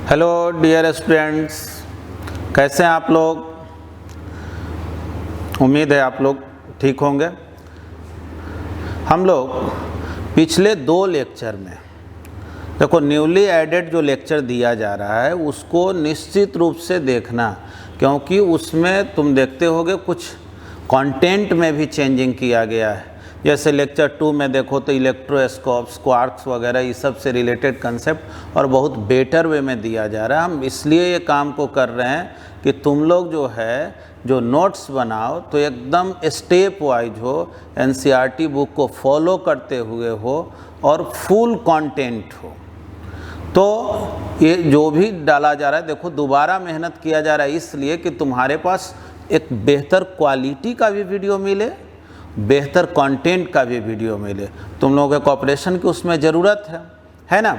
Hello dear students, कैसे हैं आप लोग। उम्मीद है आप लोग ठीक होंगे। हम लोग पिछले 2 लेक्चर में देखो न्यूली एडेड जो लेक्चर दिया जा रहा है उसको निश्चित रूप से देखना, क्योंकि उसमें तुम देखते होगे कुछ कंटेंट में भी चेंजिंग किया गया है। जैसे लेक्चर 2 में देखो तो इलेक्ट्रोस्कोप्स, क्वार्क्स वगैरह इस सब से रिलेटेड कंसेप्ट और बहुत बेटर वे में दिया जा रहा है। हम इसलिए ये काम को कर रहे हैं कि तुम लोग जो नोट्स बनाओ तो एकदम स्टेप वाइज हो, एनसीईआरटी बुक को फॉलो करते हुए हो और फुल कंटेंट हो। तो ये जो भी डाला जा रहा है देखो दोबारा मेहनत किया जा रहा है इसलिए कि तुम्हारे पास एक बेहतर क्वालिटी का भी वीडियो मिले, बेहतर कंटेंट का भी वीडियो मिले। तुम लोगों के कोऑपरेशन की उसमें ज़रूरत है ना।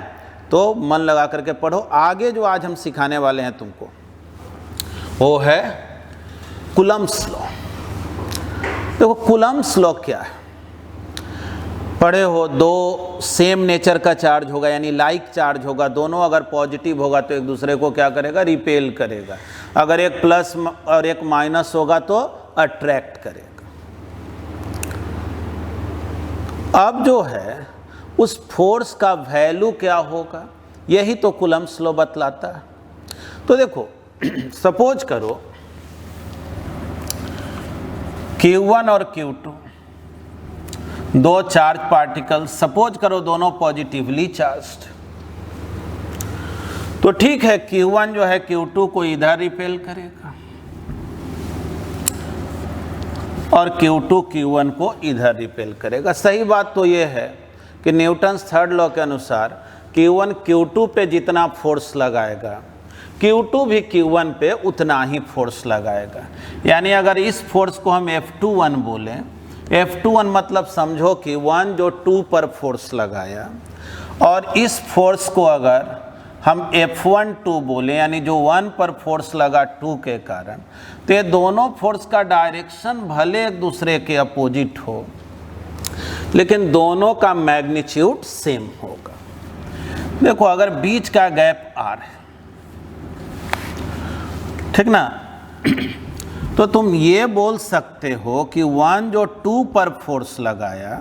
तो मन लगा करके पढ़ो। आगे जो आज हम सिखाने वाले हैं तुमको वो है कूलम्ब्स लॉ। देखो कूलम्ब्स लॉ क्या है, पढ़े हो। 2 सेम नेचर का चार्ज होगा यानी लाइक चार्ज होगा, दोनों अगर पॉजिटिव होगा तो एक दूसरे को क्या करेगा, रिपेल करेगा। अगर एक प्लस और एक माइनस होगा तो अट्रैक्ट करेगा। अब जो है उस फोर्स का वैल्यू क्या होगा, यही तो कूलम्ब्स लॉ बतलाता है। तो देखो सपोज करो Q1 और Q2 2 चार्ज पार्टिकल, सपोज करो दोनों पॉजिटिवली चार्ज्ड। तो ठीक है, Q1 जो है Q2 को इधर रिपेल करेगा और Q2 Q1 को इधर रिपेल करेगा। सही बात तो ये है कि न्यूटन्स थर्ड लॉ के अनुसार Q1 Q2 पे जितना फोर्स लगाएगा Q2 भी Q1 पे उतना ही फोर्स लगाएगा। यानी अगर इस फोर्स को हम F21 बोलें, F21 मतलब समझो कि 1 जो 2 पर फोर्स लगाया, और इस फोर्स को अगर हम F12 बोलें यानी जो 1 पर फोर्स लगा 2 के कारण, तो ये दोनों फोर्स का डायरेक्शन भले एक दूसरे के अपोजिट हो लेकिन दोनों का मैग्नीट्यूड सेम होगा। देखो अगर बीच का गैप R है, ठीक ना, तो तुम ये बोल सकते हो कि 1 जो 2 पर फोर्स लगाया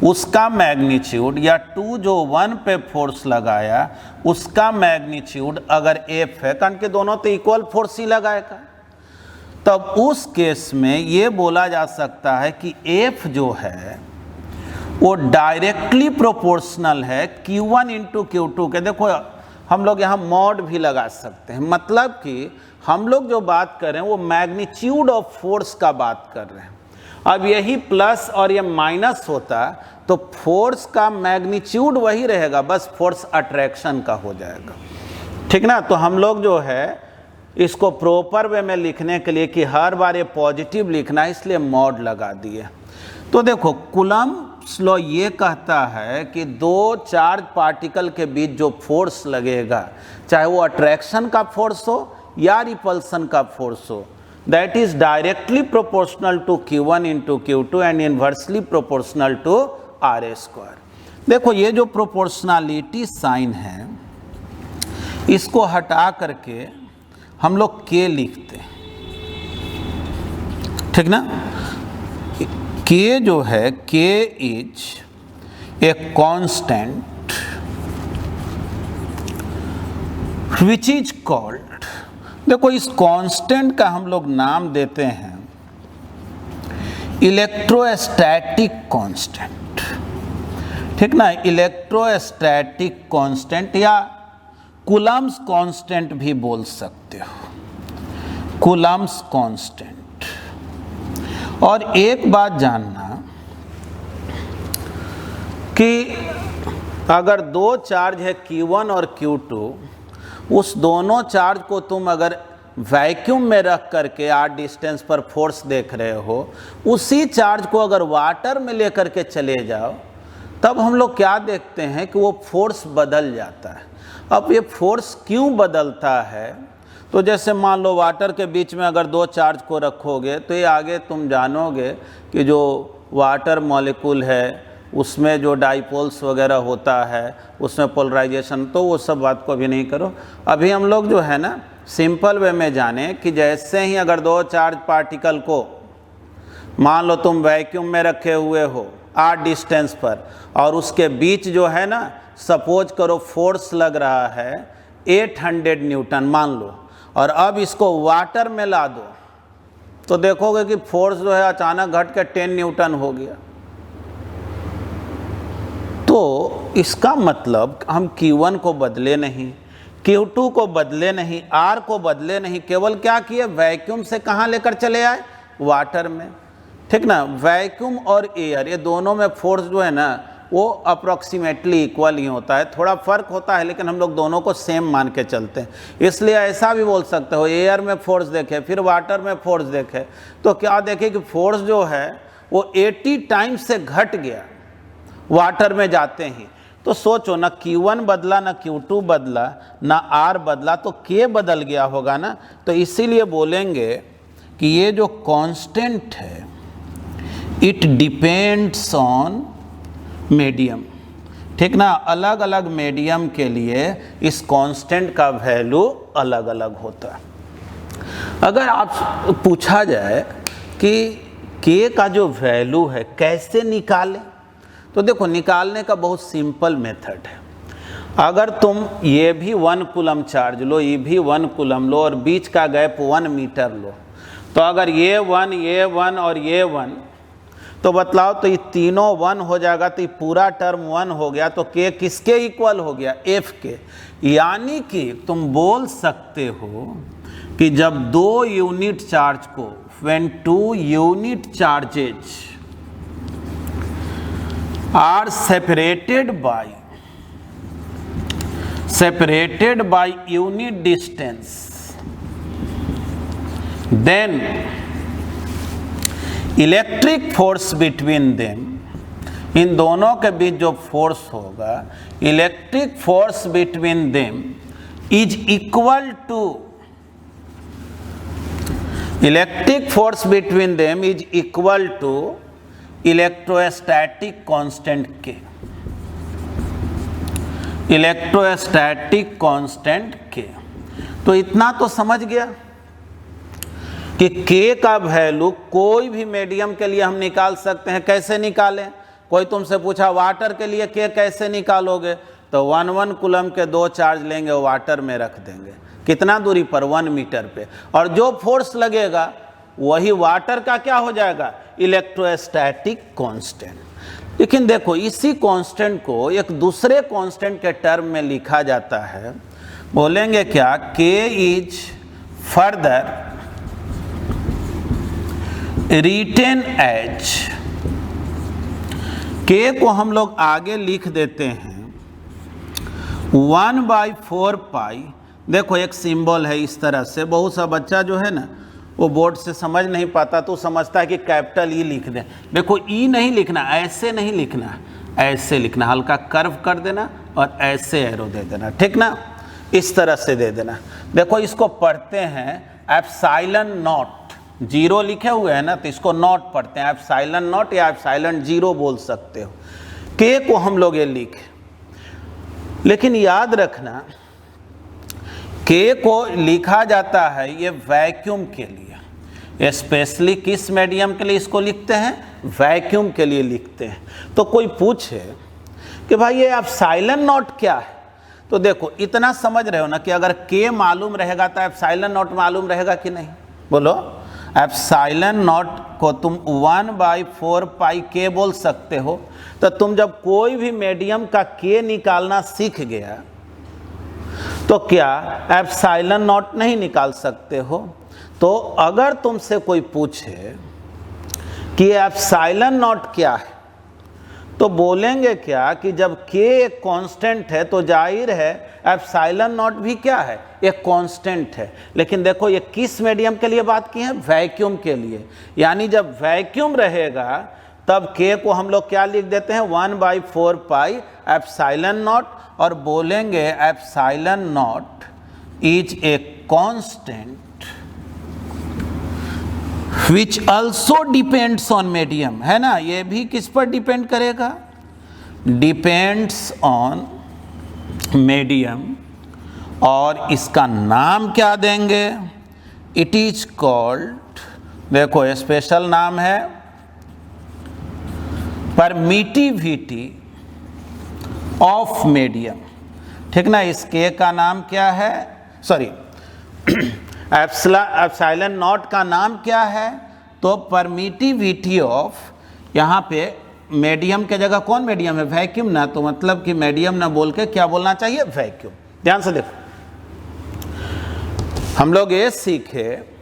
उसका मैग्नीट्यूड, या 2 जो 1 पे फोर्स लगाया उसका मैग्नीट्यूड अगर F है, कारण के दोनों तो इक्वल फोर्स ही लगाएगा, तब उस केस में ये बोला जा सकता है कि F जो है वो डायरेक्टली प्रोपोर्शनल है Q1 इंटू Q2 के। देखो हम लोग यहाँ मॉड भी लगा सकते हैं, मतलब कि हम लोग जो बात कर रहे हैं वो मैग्नीट्यूड ऑफ फोर्स का बात कर रहे हैं। अब यही प्लस और ये माइनस होता तो फोर्स का मैग्नीट्यूड वही रहेगा, बस फोर्स अट्रैक्शन का हो जाएगा, ठीक ना। तो हम लोग जो है इसको प्रॉपर वे में लिखने के लिए कि हर बार ये पॉजिटिव लिखना है इसलिए मॉड लगा दिए। तो देखो कूलम्ब्स लॉ ये कहता है कि 2 चार्ज पार्टिकल के बीच जो फोर्स लगेगा, चाहे वो अट्रैक्शन का फोर्स हो या रिपल्सन का फोर्स हो, that is directly proportional to Q1 into Q2 and inversely proportional to R²। देखो ये जो प्रोपोर्शनलिटी साइन है इसको हटा करके हम लोग K लिखते हैं, ठीक ना। K जो है K is a constant which is called, देखो इस कांस्टेंट का हम लोग नाम देते हैं इलेक्ट्रोस्टैटिक कांस्टेंट, ठीक ना। इलेक्ट्रोस्टैटिक कांस्टेंट या कूलम्ब्स कांस्टेंट भी बोल सकते हो, कूलम्ब्स कांस्टेंट। और एक बात जानना कि अगर 2 चार्ज है Q1 और Q2, उस दोनों चार्ज को तुम अगर वैक्यूम में रख करके r डिस्टेंस पर फोर्स देख रहे हो, उसी चार्ज को अगर वाटर में लेकर के चले जाओ तब हम लोग क्या देखते हैं कि वो फोर्स बदल जाता है। अब ये फोर्स क्यों बदलता है, तो जैसे मान लो वाटर के बीच में अगर 2 चार्ज को रखोगे तो ये आगे तुम जानोगे कि जो वाटर मॉलिक्यूल है उसमें जो डाइपोल्स वगैरह होता है, उसमें पोलराइजेशन, तो वो सब बात को अभी नहीं करो। अभी हम लोग जो है ना सिंपल वे में जाने कि जैसे ही अगर दो चार्ज पार्टिकल को मान लो तुम वैक्यूम में रखे हुए हो r डिस्टेंस पर, और उसके बीच जो है ना सपोज करो फोर्स लग रहा है 800 न्यूटन मान लो, और अब इसको वाटर में ला दो तो देखोगे कि फोर्स जो है अचानक घट के 10 न्यूटन हो गया। तो इसका मतलब हम Q1 को बदले नहीं, Q2 को बदले नहीं, R को बदले नहीं, केवल क्या किए वैक्यूम से कहाँ लेकर चले आए, वाटर में। ठीक ना, वैक्यूम और एयर ये दोनों में फोर्स जो है ना वो अप्रॉक्सीमेटली इक्वल ही होता है, थोड़ा फर्क होता है लेकिन हम लोग दोनों को सेम मान के चलते हैं। इसलिए ऐसा भी बोल सकते हो एयर में फोर्स देखे फिर वाटर में फोर्स देखे तो क्या देखे कि फोर्स जो है वो 80 टाइम्स से घट गया वाटर में जाते ही। तो सोचो ना Q1 बदला ना Q2 बदला ना R बदला, तो K बदल गया होगा ना। तो इसीलिए बोलेंगे कि ये जो कांस्टेंट है इट डिपेंड्स ऑन मीडियम। ठीक ना, अलग अलग मीडियम के लिए इस कांस्टेंट का वैल्यू अलग अलग होता है। अगर आप पूछा जाए कि K का जो वैल्यू है कैसे निकालें, तो देखो निकालने का बहुत सिंपल मेथड है। अगर तुम ये भी 1 कूलम चार्ज लो, ये भी 1 कूलम लो और बीच का गैप 1 मीटर लो, तो अगर ये 1 और ये 1 तो बतलाओ तो ये तीनों 1 हो जाएगा, तो ये पूरा टर्म 1 हो गया। तो K किसके इक्वल हो गया, F के। यानी कि तुम बोल सकते हो कि जब दो यूनिट चार्ज को when 2 unit charges are separated by unit distance, then electric force between them, इन दोनों के बीच जो फोर्स होगा electric force between them is equal to, electric force between them is equal to electrostatic constant K, electrostatic constant K. तो इतना तो समझ गया कि K का वैल्यू कोई भी मीडियम के लिए हम निकाल सकते हैं। कैसे निकालें, कोई तुमसे पूछा वाटर के लिए K कैसे निकालोगे, तो 1 कूलम के 2 चार्ज लेंगे वाटर में रख देंगे, कितना दूरी पर, 1 मीटर पे, और जो फोर्स लगेगा वही वाटर का क्या हो जाएगा, इलेक्ट्रोस्टैटिक कांस्टेंट। लेकिन देखो इसी कांस्टेंट को एक दूसरे कांस्टेंट के टर्म में लिखा जाता है, बोलेंगे क्या, K is further written as, K को हम लोग आगे लिख देते हैं 1/4 पाई। देखो एक सिंबल है इस तरह से, बहुत सा बच्चा जो है ना वो बोर्ड से समझ नहीं पाता तो समझता है कि कैपिटल ई लिख दें। देखो ई नहीं लिखना, ऐसे नहीं लिखना, ऐसे लिखना, हल्का कर्व कर देना और ऐसे एरो दे देना। ठीक ना, इस तरह से दे देना। देखो इसको पढ़ते हैं एप्सिलॉन नॉट, 0 लिखे हुए हैं ना तो इसको नॉट पढ़ते हैं, एप्सिलॉन नॉट या एप्सिलॉन 0 बोल सकते हो। K को हम लोग ये लिखे, लेकिन याद रखना K को लिखा जाता है ये वैक्यूम के लिए, स्पेशली किस मीडियम के लिए इसको लिखते हैं, वैक्यूम के लिए लिखते हैं। तो कोई पूछे कि भाई ये एप्सिलॉन नॉट क्या है, तो देखो इतना समझ रहे हो ना कि अगर K मालूम रहेगा तो एप्सिलॉन नॉट मालूम रहेगा कि नहीं, बोलो। एप्सिलॉन नॉट को तुम 1/4 पाई K बोल सकते हो। तो तुम जब कोई भी मीडियम का K निकालना सीख गया तो क्या एप्सिलॉन नॉट नहीं निकाल सकते हो। तो अगर तुमसे कोई पूछे कि एप्सिलॉन नॉट क्या है, तो बोलेंगे क्या कि जब K एक कांस्टेंट है तो जाहिर है एप्सिलॉन नॉट भी क्या है, एक कांस्टेंट है। लेकिन देखो ये किस मीडियम के लिए बात की है, वैक्यूम के लिए। यानी जब वैक्यूम रहेगा तब K को हम लोग क्या लिख देते हैं, 1/4 पाई एप्सिलॉन नॉट, और बोलेंगे epsilon not is a constant which also depends on medium, है ना। ये भी किस पर डिपेंड करेगा, डिपेंड्स ऑन मीडियम, और इसका नाम क्या देंगे? इट इज कॉल्ड, देखो स्पेशल नाम है परमिटिविटी ऑफ मीडियम, ठीक ना। इस के का नाम क्या है, सॉरी एप्सिलॉन नॉट का नाम क्या है? तो परमिटिविटी ऑफ, यहाँ पे मीडियम के जगह कौन मीडियम है? वैक्यूम ना, तो मतलब कि मीडियम ना बोल के क्या बोलना चाहिए? वैक्यूम। ध्यान से देखो, हम लोग ये सीखे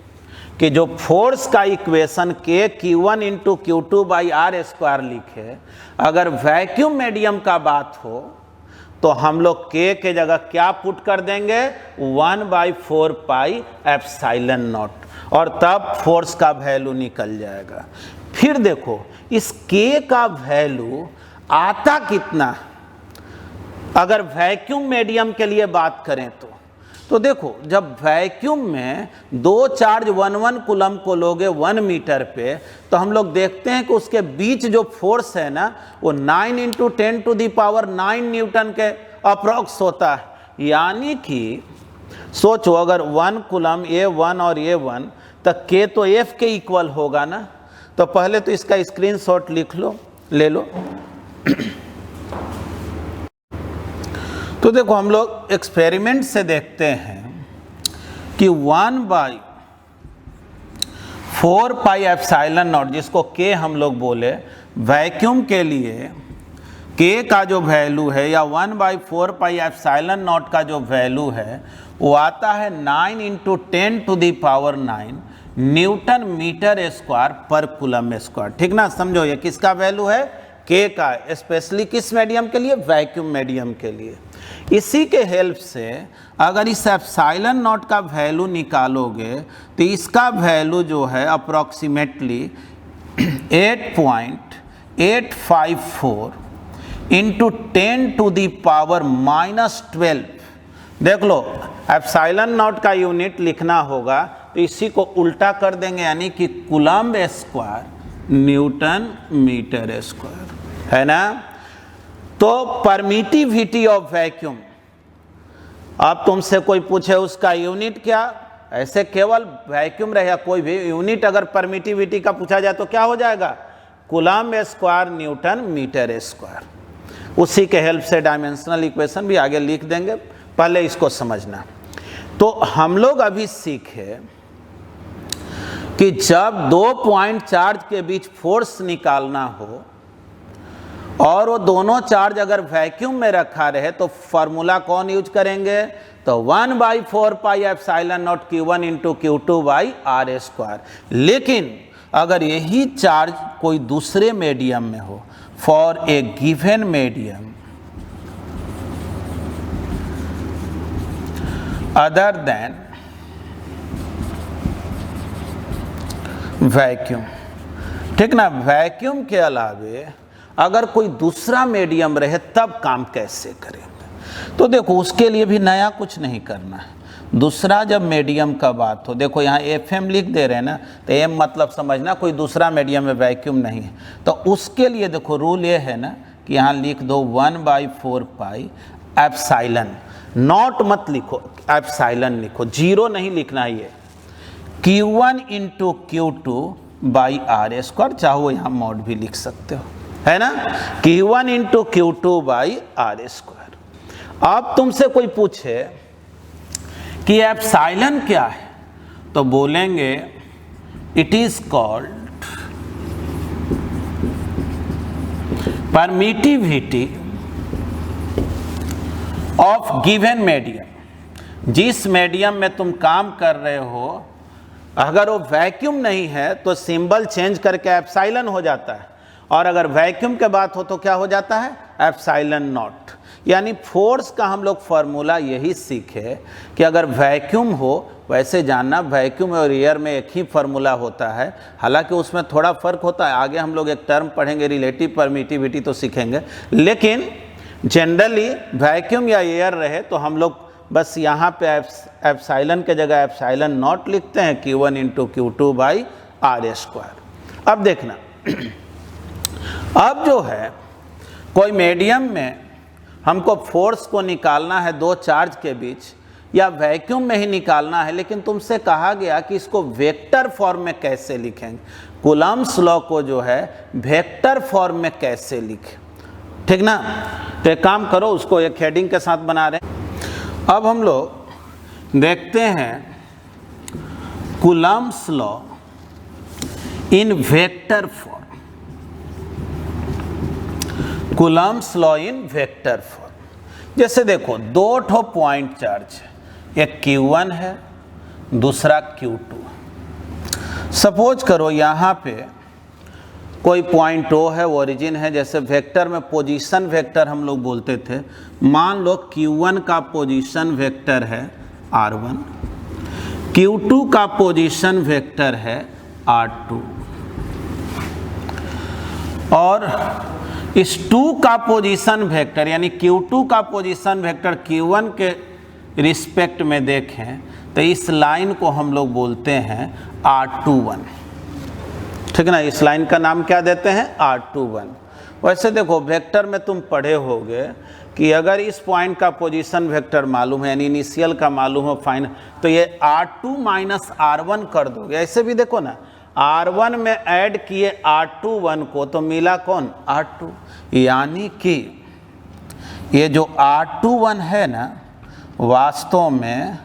कि जो फोर्स का इक्वेशन के Q1 into Q2 by R square लिखे, अगर वैक्यूम मीडियम का बात हो तो हम लोग के जगह क्या पुट कर देंगे? 1/4 पाई एप्सिलॉन नॉट, और तब फोर्स का वैल्यू निकल जाएगा। फिर देखो इस के का वैल्यू आता कितना अगर वैक्यूम मीडियम के लिए बात करें तो देखो जब वैक्यूम में दो चार्ज 1 कूलम को लोगे 1 मीटर पे, तो हम लोग देखते हैं कि उसके बीच जो फोर्स है ना वो 9 इंटू 10⁹ न्यूटन के अप्रॉक्स होता है। यानी कि सोचो अगर 1 कूलम A1 और A1, तो के तो F के इक्वल होगा ना। तो पहले तो इसका स्क्रीनशॉट लिख लो, ले लो। तो देखो हम लोग एक्सपेरिमेंट से देखते हैं कि 1/4 पाई एप्सिलॉन नॉट, जिसको के हम लोग बोले, वैक्यूम के लिए के का जो वैल्यू है या 1/4 पाई एप्सिलॉन नॉट का जो वैल्यू है वो आता है 9 इंटू 10⁹ न्यूटन मीटर स्क्वायर पर कूलम स्क्वायर, ठीक ना। समझो ये किसका वैल्यू है? के का, स्पेशली किस मीडियम के लिए? वैक्यूम मीडियम के लिए। इसी के हेल्प से अगर इस एप्सिलॉन नॉट का वैल्यू निकालोगे तो इसका वैल्यू जो है अप्रॉक्सीमेटली 8.854 इंटू 10⁻⁻12। देख लो एप्सिलॉन नॉट का यूनिट लिखना होगा तो इसी को उल्टा कर देंगे, यानी कि coulomb square newton metre square, है ना। तो परमिटिविटी ऑफ वैक्यूम, अब तुमसे कोई पूछे उसका यूनिट क्या, ऐसे केवल वैक्यूम रहे या कोई भी यूनिट अगर परमिटिविटी का पूछा जाए तो क्या हो जाएगा? Coulomb square newton metre square. उसी के हेल्प से डायमेंशनल इक्वेशन भी आगे लिख देंगे, पहले इसको समझना। तो हम लोग अभी सीखे कि जब 2 पॉइंट चार्ज के बीच फोर्स निकालना हो और वो दोनों चार्ज अगर वैक्यूम में रखा रहे तो फॉर्मूला कौन यूज करेंगे? तो 1/4 pi epsilon naught Q1 into Q2 by R square. लेकिन अगर यही चार्ज कोई दूसरे मीडियम में हो, for a given medium other than vacuum, ठीक ना, वैक्यूम के अलावे अगर कोई दूसरा मीडियम रहे तब काम कैसे करेंगे? तो देखो उसके लिए भी नया कुछ नहीं करना है। दूसरा जब मीडियम का बात हो, देखो यहाँ FM लिख दे रहे हैं ना, तो M मतलब समझना कोई दूसरा मीडियम में वैक्यूम नहीं है। तो उसके लिए देखो रूल ये है ना कि यहाँ लिख दो 1/4 पाई एप्सिलॉन नॉट, मत लिखो एप्सिलॉन लिखो, जीरो नहीं लिखना है, ये Q1 into Q2 by R square, चाहो यहाँ मॉड भी लिख सकते हो, है ना। Q1 into Q2 by R square. अब तुमसे कोई पूछे कि एप्सिलॉन क्या है, तो बोलेंगे it is called permittivity of given medium. जिस मीडियम में तुम काम कर रहे हो अगर वो वैक्यूम नहीं है तो सिंबल चेंज करके एप्सिलॉन हो जाता है, और अगर वैक्यूम के बात हो तो क्या हो जाता है? Epsilon not. यानी फोर्स का हम लोग फार्मूला यही सीखे कि अगर वैक्यूम हो, वैसे जानना वैक्यूम और एयर में एक ही फार्मूला होता है, हालांकि उसमें थोड़ा फर्क होता है। आगे हम लोग एक टर्म पढ़ेंगे रिलेटिव परमिटिविटी तो सीखेंगे, लेकिन जनरली वैक्यूम या एयर रहे तो हम लोग बस यहाँ पे एप्सिलॉन के जगह एप्सिलॉन नॉट लिखते हैं, Q1 into Q2 by R square. अब देखना अब जो है कोई मीडियम में हमको फोर्स को निकालना है दो चार्ज के बीच या वैक्यूम में ही निकालना है, लेकिन तुमसे कहा गया कि इसको वेक्टर फॉर्म में कैसे लिखेंगे, कूलम्ब्स लॉ को जो है वेक्टर फॉर्म में कैसे लिखें, ठीक ना। तो एक काम करो, उसको एक हेडिंग के साथ बना रहे हैं। अब हम लोग देखते हैं Coulomb's law in vector form, Coulomb's law in vector form. जैसे देखो दो ठो पॉइंट चार्ज है, एक Q1 है दूसरा Q2। सपोज करो यहाँ पे कोई पॉइंट O है, ओरिजिन है, जैसे वेक्टर में पोजीशन वेक्टर हम लोग बोलते थे। मान लो Q1 का पोजीशन वेक्टर है R1, Q2 का पोजीशन वेक्टर है R2, और इस 2 का पोजीशन वेक्टर यानी Q2 का पोजीशन वेक्टर Q1 के रिस्पेक्ट में देखें तो इस लाइन को हम लोग बोलते हैं R21, ठीक है ना। इस लाइन का नाम क्या देते हैं, R21। वैसे देखो वेक्टर में तुम पढ़े होगे कि अगर इस पॉइंट का पोजीशन वेक्टर मालूम है यानी इनिशियल का मालूम हो फाइनल, तो ये R2 माइनस R1 कर दोगे। ऐसे भी देखो ना, R1 में ऐड किए R21 को तो मिला कौन, R2, यानी कि ये जो R21 है ना वास्तव में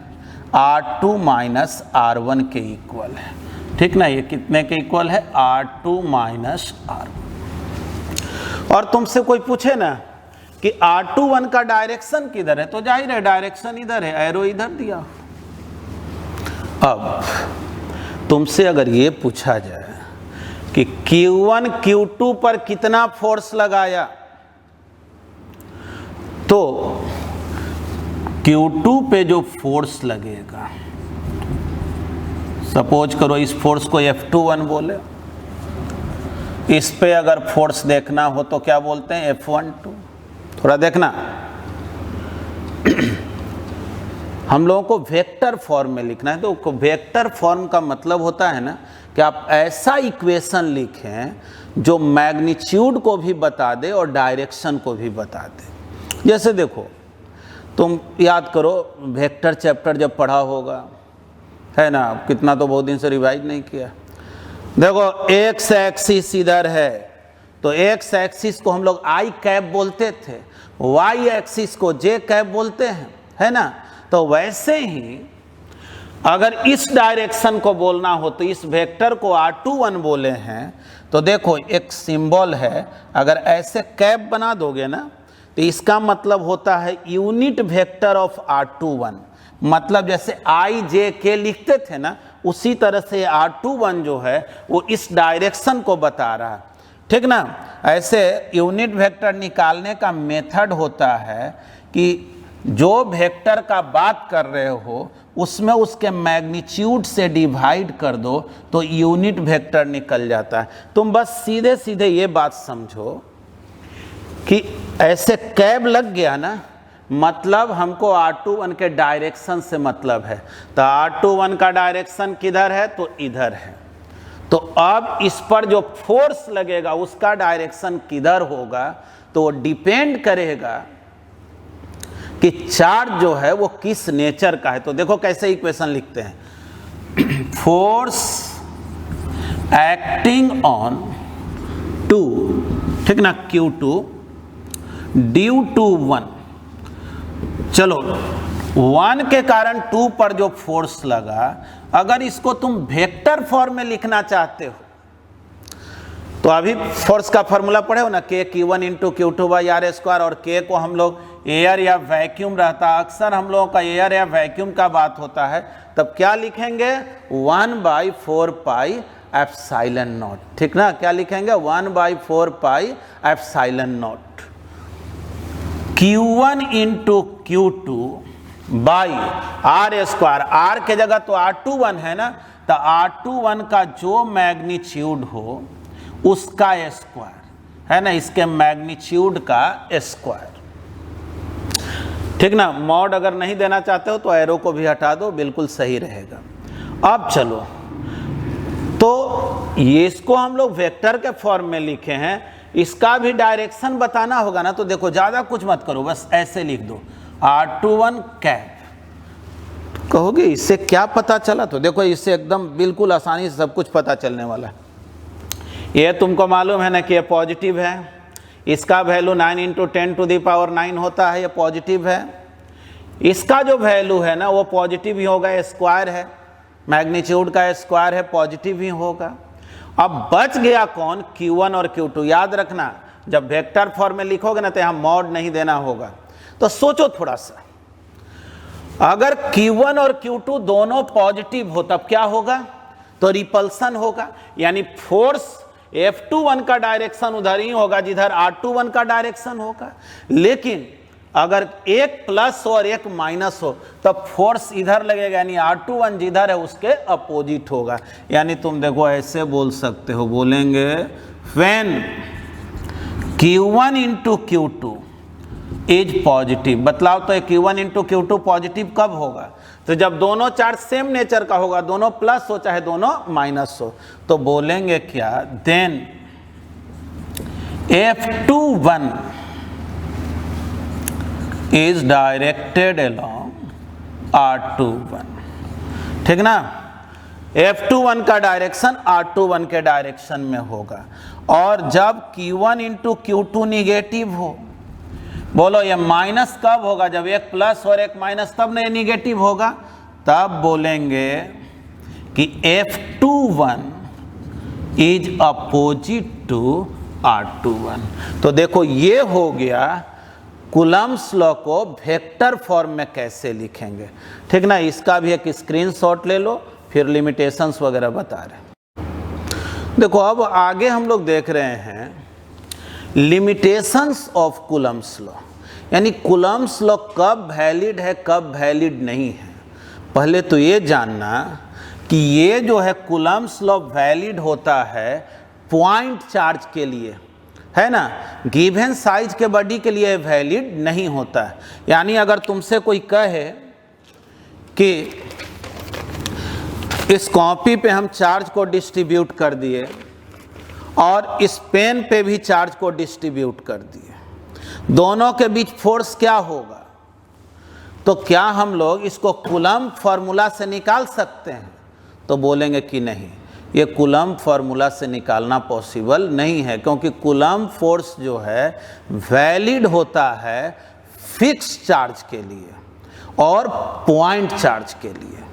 R2 माइनस R1 के इक्वल है, ठीक ना। ये कितने के इक्वल है, R2 माइनस R1। और तुमसे कोई पूछे ना कि R21 का डायरेक्शन किधर है, तो जाहिर है डायरेक्शन इधर है, एरो इधर दिया। अब तुमसे अगर ये पूछा जाए कि Q1 Q2 पर कितना फोर्स लगाया, तो Q2 पे जो फोर्स लगेगा, सपोज करो इस फोर्स को F21 बोले, इस पे अगर फोर्स देखना हो तो क्या बोलते हैं, F12। थोड़ा देखना हम लोगों को वेक्टर फॉर्म में लिखना है, तो वेक्टर फॉर्म का मतलब होता है ना कि आप ऐसा इक्वेशन लिखें जो मैग्नीट्यूड को भी बता दे और डायरेक्शन को भी बता दे। जैसे देखो तुम याद करो वेक्टर चैप्टर जब पढ़ा होगा, है ना, कितना तो बहुत दिन से रिवाइज नहीं किया। देखो एक्स एक्सिस इधर है तो एक्स एक्सिस को हम लोग आई कैप बोलते थे, वाई एक्सिस को जे कैप बोलते हैं, है ना। तो वैसे ही अगर इस डायरेक्शन को बोलना हो तो इस वेक्टर को R21 बोले हैं, तो देखो एक सिंबल है, अगर ऐसे कैप बना दोगे ना तो इसका मतलब होता है यूनिट वेक्टर ऑफ R21। मतलब जैसे आई जे के लिखते थे ना, उसी तरह से R21 जो है वो इस डायरेक्शन को बता रहा है, ठीक ना। ऐसे यूनिट वेक्टर निकालने का मेथड होता है कि जो वेक्टर का बात कर रहे हो उसमें उसके मैग्नीट्यूड से डिवाइड कर दो तो यूनिट वेक्टर निकल जाता है। तुम बस सीधे सीधे ये बात समझो कि ऐसे कैब लग गया ना, मतलब हमको R21 के डायरेक्शन से मतलब है। तो R21 का डायरेक्शन किधर है, तो इधर है। तो अब इस पर जो फोर्स लगेगा उसका डायरेक्शन किधर होगा, तो वो डिपेंड करेगा कि चार्ज जो है वो किस नेचर का है। तो देखो कैसे इक्वेशन लिखते हैं, फोर्स एक्टिंग ऑन 2, ठीक ना, Q2 ड्यू टू 1। चलो 1 के कारण 2 पर जो फोर्स लगा, अगर इसको तुम वेक्टर फॉर्म में लिखना चाहते हो तो अभी फोर्स का फॉर्मूला पढ़े हो ना, K Q1 into Q2 by R square, और K को हम लोग एयर या वैक्यूम रहता, अक्सर हम लोगों का एयर या वैक्यूम का बात होता है, तब क्या लिखेंगे 1/4 पाई एप्सिलॉन नॉट, ठीक ना। क्या लिखेंगे 1/4 pi epsilon naught Q1 into Q2 by R square, R के जगह तो R21 है ना, तो R21 का जो मैग्नीट्यूड हो उसका स्क्वायर, है ना, इसके मैग्नीट्यूड का स्क्वायर, ठीक ना। मॉड अगर नहीं देना चाहते हो तो एरो को भी हटा दो, बिल्कुल सही रहेगा। अब चलो, तो ये इसको हम लोग वेक्टर के फॉर्म में लिखे हैं, इसका भी डायरेक्शन बताना होगा ना, तो देखो ज़्यादा कुछ मत करो, बस ऐसे लिख दो R21 कैप। कहोगे इससे क्या पता चला, तो देखो इससे एकदम बिल्कुल आसानी से सब कुछ पता चलने वाला है। ये तुमको मालूम है ना कि ये पॉजिटिव है, इसका वैल्यू 9 × 10⁹ होता है, ये पॉजिटिव है। इसका जो वैल्यू है ना वो पॉजिटिव ही होगा, स्क्वायर है, मैग्नीट्यूड का स्क्वायर है, पॉजिटिव ही होगा। अब बच गया कौन, Q1 और Q2। याद रखना जब वेक्टर फॉर्म में लिखोगे ना तो यहाँ मॉड नहीं देना होगा। तो सोचो थोड़ा सा, अगर Q1 और Q2 दोनों पॉजिटिव हो तब क्या होगा, तो रिपल्सन होगा, यानी फोर्स F21 का डायरेक्शन उधर ही होगा जिधर R21 का डायरेक्शन होगा। लेकिन अगर एक प्लस और एक माइनस हो तब फोर्स इधर लगेगा, यानी R21 जिधर है उसके अपोजिट होगा। यानी तुम देखो ऐसे बोल सकते हो, बोलेंगे when Q1 × Q2 is positive. बतलाओ तो Q1 × Q2 पॉजिटिव कब होगा, तो जब दोनों चार्ज सेम नेचर का होगा, दोनों प्लस हो चाहे दोनों माइनस हो। तो बोलेंगे क्या, then F21 is directed along R21। ठीक ना, F21 का डायरेक्शन R21 के डायरेक्शन में होगा। और जब Q1 × Q2 निगेटिव हो, बोलो ये माइनस कब होगा, जब एक प्लस और एक माइनस, तब नहीं निगेटिव होगा। तब बोलेंगे कि F21 is opposite to R21। तो देखो ये हो गया कूलम्ब्स लॉ को वेक्टर फॉर्म में कैसे लिखेंगे। ठीक ना, इसका भी एक स्क्रीनशॉट ले लो, फिर लिमिटेशंस वगैरह बता रहे। देखो अब आगे हम लोग देख रहे हैं लिमिटेशंस ऑफ कूलम्ब्स लॉ, यानी कूलम्ब्स लॉ कब वैलिड है कब वैलिड नहीं है। पहले तो ये जानना कि ये जो है कूलम्ब्स लॉ वैलिड होता है पॉइंट चार्ज के लिए, है ना, गिवन साइज के बॉडी के लिए वैलिड नहीं होता है। यानी अगर तुमसे कोई कहे कि इस कॉपी पे हम चार्ज को डिस्ट्रीब्यूट कर दिए और इस पेन पे भी चार्ज को डिस्ट्रीब्यूट कर दिए, दोनों के बीच फोर्स क्या होगा, तो क्या हम लोग इसको कूलम्ब फार्मूला से निकाल सकते हैं, तो बोलेंगे कि नहीं, ये कूलम्ब फार्मूला से निकालना पॉसिबल नहीं है, क्योंकि कूलम्ब फोर्स जो है वैलिड होता है फिक्स चार्ज के लिए और पॉइंट चार्ज के लिए,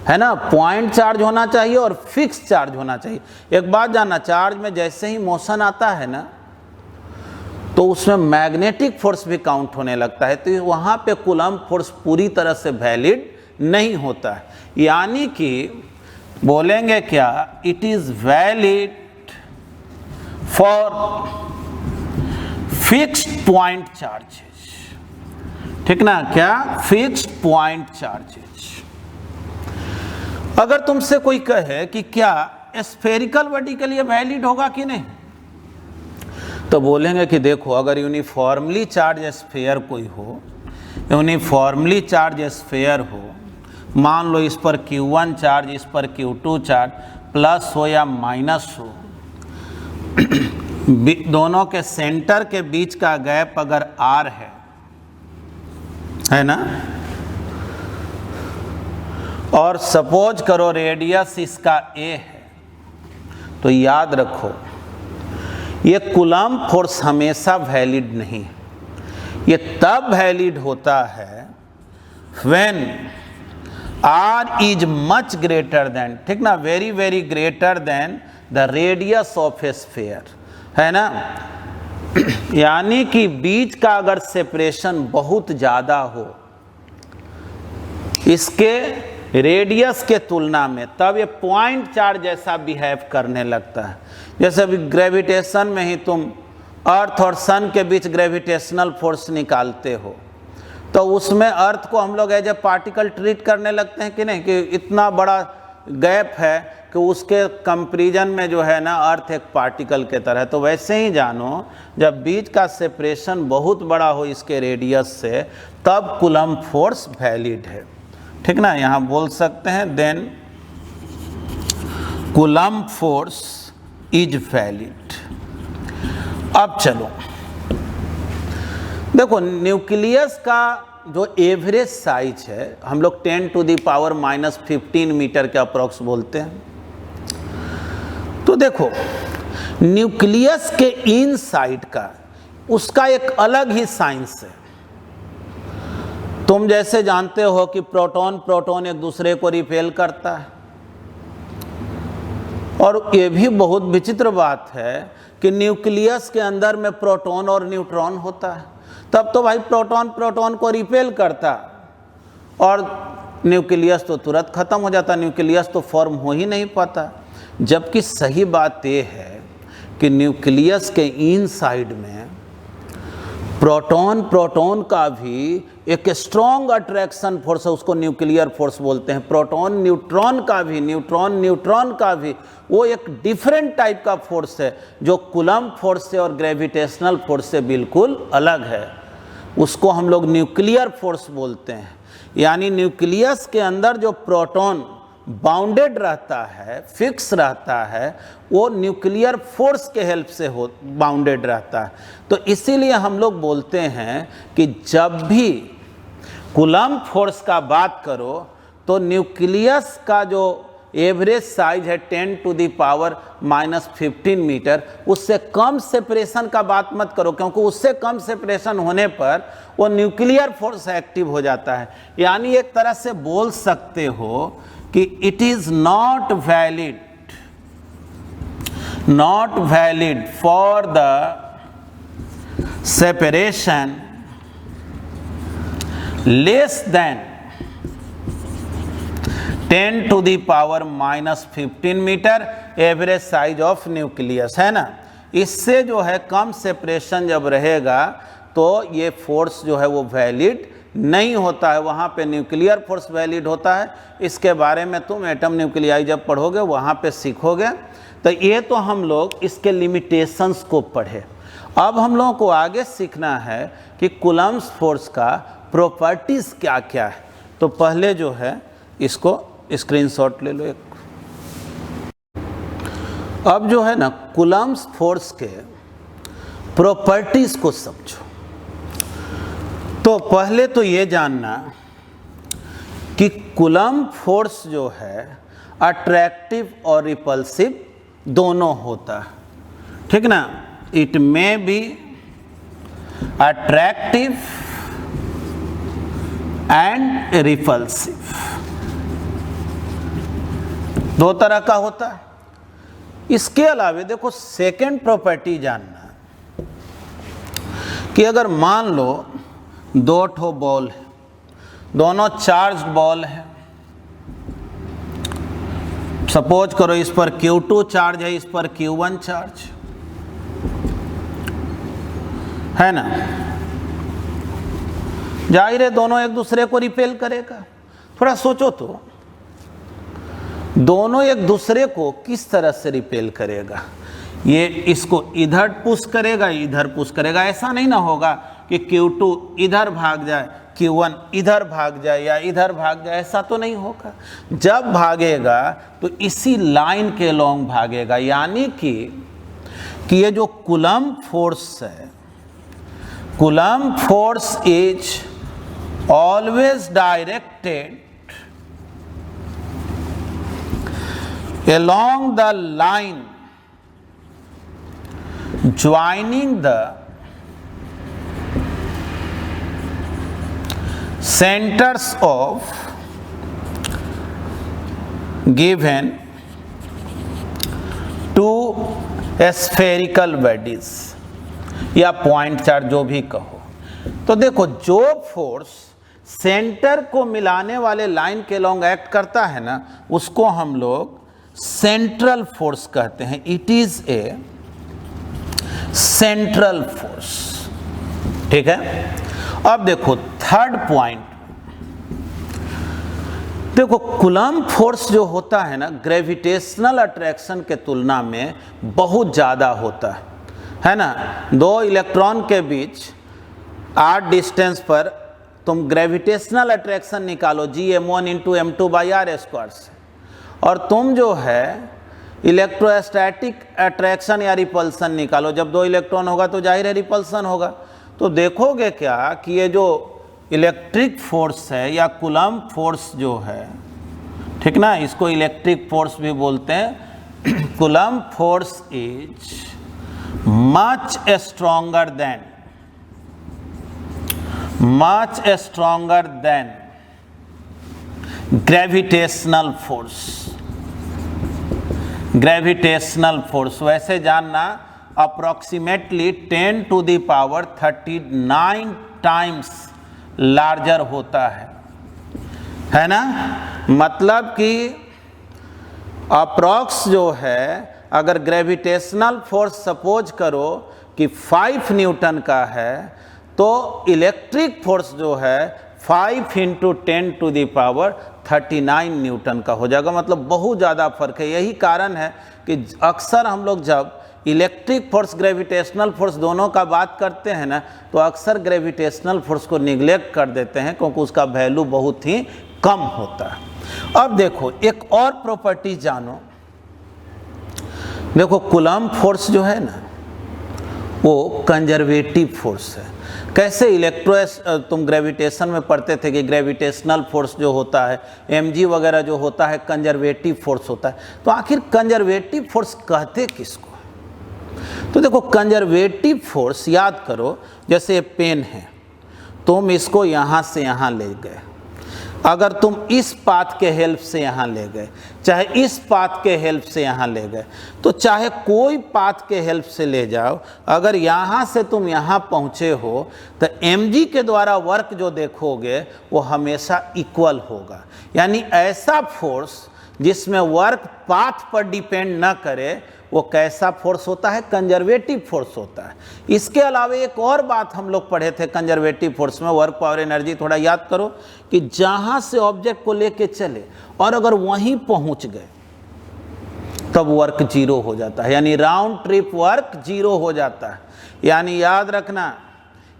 है ना। पॉइंट चार्ज होना चाहिए और फिक्स चार्ज होना चाहिए। एक बात जानना, चार्ज में जैसे ही मोशन आता है ना तो उसमें मैग्नेटिक फोर्स भी काउंट होने लगता है, तो वहाँ पे कूलम्ब फोर्स पूरी तरह से वैलिड नहीं होता है। यानी कि बोलेंगे क्या, it is valid for fixed point charges. ठीक ना, क्या, फिक्स्ड पॉइंट चार्जेस। अगर तुमसे कोई कहे कि क्या स्फेरिकल बॉडी के लिए वैलिड होगा कि नहीं, तो बोलेंगे कि देखो अगर यूनिफॉर्मली चार्ज स्फीयर कोई हो, यूनिफॉर्मली चार्ज स्फीयर हो, मान लो इस पर Q1 चार्ज, इस पर Q2 चार्ज, प्लस हो या माइनस हो, दोनों के सेंटर के बीच का गैप अगर R है ना, और सपोज करो रेडियस इसका A है, तो याद रखो ये कूलम्ब फोर्स हमेशा वैलिड नहीं है। ये तब वैलिड होता है when R is much greater than, ठीक ना, very very greater than the radius of A sphere, है ना। यानी कि बीच का अगर सेपरेशन बहुत ज़्यादा हो इसके रेडियस के तुलना में, तब ये पॉइंट चार्ज जैसा बिहेव करने लगता है। जैसे अभी ग्रेविटेशन में ही तुम अर्थ और सन के बीच ग्रेविटेशनल फोर्स निकालते हो, तो उसमें अर्थ को हम लोग एज ए पार्टिकल ट्रीट करने लगते हैं कि नहीं, कि इतना बड़ा गैप है कि उसके कंपैरिजन में जो है ना अर्थ एक पार्टिकल के तरह। तो वैसे ही जानो, जब बीच का सेपरेशन बहुत बड़ा हो इसके रेडियस से, तब कूलम्ब फोर्स वैलिड है। ठीक ना, यहाँ बोल सकते हैं then coulomb force is valid. अब चलो देखो, न्यूक्लियस का जो एवरेज साइज है हम लोग 10⁻⁻15 मीटर के अप्रॉक्स बोलते हैं। तो देखो न्यूक्लियस के इनसाइड का उसका एक अलग ही साइंस है। तुम जैसे जानते हो कि प्रोटॉन प्रोटॉन एक दूसरे को रिपेल करता है, और ये भी बहुत विचित्र बात है कि न्यूक्लियस के अंदर में प्रोटॉन और न्यूट्रॉन होता है, तब तो भाई प्रोटॉन प्रोटॉन को रिपेल करता और न्यूक्लियस तो तुरंत खत्म हो जाता, न्यूक्लियस तो फॉर्म हो ही नहीं पाता। जबकि सही बात यह है कि न्यूक्लियस के इनसाइड में प्रोटॉन प्रोटॉन का भी एक स्ट्रॉन्ग अट्रैक्शन फोर्स है, उसको न्यूक्लियर फोर्स बोलते हैं। प्रोटॉन न्यूट्रॉन का भी, न्यूट्रॉन न्यूट्रॉन का भी वो एक डिफरेंट टाइप का फोर्स है जो कूलम्ब फोर्स से और ग्रेविटेशनल फोर्स से बिल्कुल अलग है। उसको हम लोग न्यूक्लियर फोर्स बोलते हैं। यानी न्यूक्लियस के अंदर जो प्रोटॉन बाउंडेड रहता है, फिक्स रहता है, वो न्यूक्लियर फोर्स के हेल्प से बाउंडेड रहता है। तो इसीलिए हम लोग बोलते हैं कि जब भी कूलम्ब फोर्स का बात करो तो न्यूक्लियस का जो एवरेज साइज है 10⁻⁻15 मीटर, उससे कम सेपरेशन का बात मत करो, क्योंकि उससे कम सेपरेशन होने पर वो न्यूक्लियर फोर्स एक्टिव हो जाता है। यानी एक तरह से बोल सकते हो कि it is not valid for the separation less than 10⁻⁻15 metre average size of nucleus, है ना। इससे जो है कम सेपरेशन जब रहेगा तो ये फोर्स जो है वो वैलिड नहीं होता है, वहाँ पे न्यूक्लियर फोर्स वैलिड होता है। इसके बारे में तुम एटम न्यूक्लियाई जब पढ़ोगे वहाँ पे सीखोगे। तो ये तो हम लोग इसके लिमिटेशंस को पढ़े। अब हम लोगों को आगे सीखना है कि कूलम्ब फोर्स का प्रॉपर्टीज़ क्या क्या है। तो पहले जो है इसको स्क्रीनशॉट ले लो एक। अब जो है ना कूलम्ब फोर्स के प्रॉपर्टीज़ को समझो। तो पहले तो ये जानना कि कूलम्ब फोर्स जो है अट्रैक्टिव और रिपल्सिव दोनों होता है, ठीक ना। It may be attractive and repulsive, दो तरह का होता है। इसके अलावा देखो सेकेंड प्रॉपर्टी जानना कि अगर मान लो दो ठो बॉल है, दोनों चार्ज्ड बॉल है। सपोज करो इस पर Q2 चार्ज है, इस पर Q1 चार्ज है ना। जाहिर है दोनों एक दूसरे को रिपेल करेगा। थोड़ा सोचो तो दोनों एक दूसरे को किस तरह से रिपेल करेगा। ये इसको इधर पुश करेगा, इधर पुश करेगा। ऐसा नहीं ना होगा कि Q2 इधर भाग जाए, Q1 इधर भाग जाए या इधर भाग जाए, ऐसा तो नहीं होगा। जब भागेगा तो इसी लाइन के लॉन्ग भागेगा। यानी कि ये जो कूलम्ब फोर्स है, coulomb force is always directed along the line joining the centers of given two spherical bodies या पॉइंट चार्ज जो भी कहो। तो देखो जो फोर्स सेंटर को मिलाने वाले लाइन के लॉन्ग एक्ट करता है ना, उसको हम लोग सेंट्रल फोर्स कहते हैं। It is a central force, ठीक है। अब देखो थर्ड पॉइंट, देखो कूलम्ब फोर्स जो होता है ना ग्रेविटेशनल अट्रैक्शन के तुलना में बहुत ज़्यादा होता है ना। दो इलेक्ट्रॉन के बीच r डिस्टेंस पर तुम ग्रेविटेशनल अट्रैक्शन निकालो, Gm1 × m2/r² से, और तुम जो है इलेक्ट्रोस्टैटिक अट्रैक्शन या रिपल्सन निकालो। जब दो इलेक्ट्रॉन होगा तो जाहिर है रिपल्सन होगा। तो देखोगे क्या कि ये जो इलेक्ट्रिक फोर्स है या कूलम्ब फोर्स जो है, ठीक ना, इसको इलेक्ट्रिक फोर्स भी बोलते हैं। Coulomb force is much stronger than gravitational force. वैसे जानना approximately 10 to the power 39 times larger होता है ना। मतलब कि अप्रॉक्स जो है, अगर ग्रेविटेशनल फोर्स सपोज करो कि 5 न्यूटन का है, तो इलेक्ट्रिक फोर्स जो है 5 into 10 to the power 39 newton का हो जाएगा। मतलब बहुत ज़्यादा फर्क है। यही कारण है कि अक्सर हम लोग जब इलेक्ट्रिक फोर्स ग्रेविटेशनल फोर्स दोनों का बात करते हैं ना, तो अक्सर ग्रेविटेशनल फोर्स को निगलेक्ट कर देते हैं, क्योंकि उसका वैल्यू बहुत ही कम होता है। अब देखो एक और प्रॉपर्टी जानो। देखो कूलम्ब फोर्स जो है ना, वो कंजर्वेटिव फोर्स है। कैसे? तुम ग्रेविटेशन में पढ़ते थे कि ग्रेविटेशनल फोर्स जो होता है, mg वगैरह जो होता है, कंजर्वेटिव फोर्स होता है। तो आखिर कंजर्वेटिव फोर्स कहते किसको? तो देखो कंजर्वेटिव फोर्स याद करो, जैसे ये पेन है, तुम इसको यहाँ से यहाँ ले गए, अगर तुम इस पाथ के हेल्प से यहाँ ले गए, चाहे इस पाथ के हेल्प से यहाँ ले गए, तो चाहे कोई पाथ के हेल्प से ले जाओ, अगर यहाँ से तुम यहाँ पहुँचे हो तो mg के द्वारा वर्क जो देखोगे वो हमेशा इक्वल होगा। यानी ऐसा फोर्स जिसमें वर्क पाथ पर डिपेंड न करे, वो कैसा फोर्स होता है? कंजर्वेटिव फोर्स होता है। इसके अलावा एक और बात हम लोग पढ़े थे कंजर्वेटिव फोर्स में, वर्क पावर एनर्जी, थोड़ा याद करो कि जहाँ से ऑब्जेक्ट को लेके चले और अगर वहीं पहुँच गए तब वर्क जीरो हो जाता है, यानी राउंड ट्रिप वर्क जीरो हो जाता है। यानी याद रखना,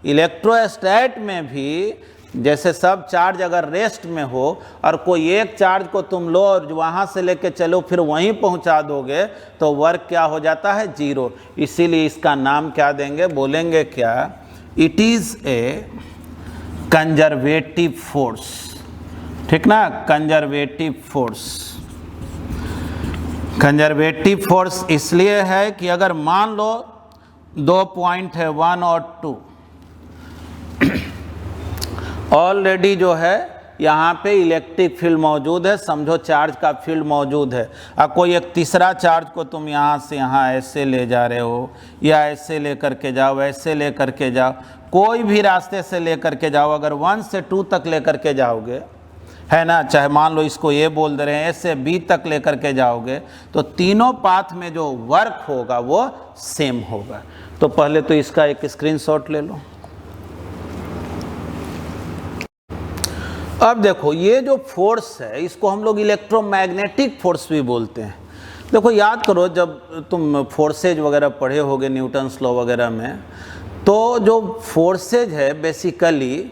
इलेक्ट्रोस्टैट में भी जैसे सब चार्ज अगर रेस्ट में हो और कोई एक चार्ज को तुम लो और वहाँ से लेके चलो फिर वहीं पहुँचा दोगे, तो वर्क क्या हो जाता है? जीरो। इसीलिए इसका नाम क्या देंगे? बोलेंगे क्या? It is a conservative force, ठीक ना, कंजर्वेटिव फोर्स। कंजर्वेटिव फोर्स इसलिए है कि अगर मान लो 2 पॉइंट है 1 और 2, ऑलरेडी जो है यहाँ पे इलेक्ट्रिक फील्ड मौजूद है, समझो चार्ज का फील्ड मौजूद है। अब कोई एक तीसरा चार्ज को तुम यहाँ से यहाँ ऐसे ले जा रहे हो, या ऐसे ले करके जाओ, ऐसे ले करके जाओ, कोई भी रास्ते से ले करके जाओ, अगर 1 से 2 तक ले करके जाओगे, है ना, चाहे मान लो इसको ये बोल दे रहे हैं, ए से बी तक ले करके जाओगे, तो तीनों पाथ में जो वर्क होगा वो सेम होगा। तो पहले तो इसका एक स्क्रीनशॉट ले लो। अब देखो ये जो फोर्स है इसको हम लोग इलेक्ट्रोमैग्नेटिक फोर्स भी बोलते हैं। देखो याद करो, जब तुम फोर्सेज वगैरह पढ़े होगे न्यूटन्स लॉ वगैरह में, तो जो फोर्सेज है बेसिकली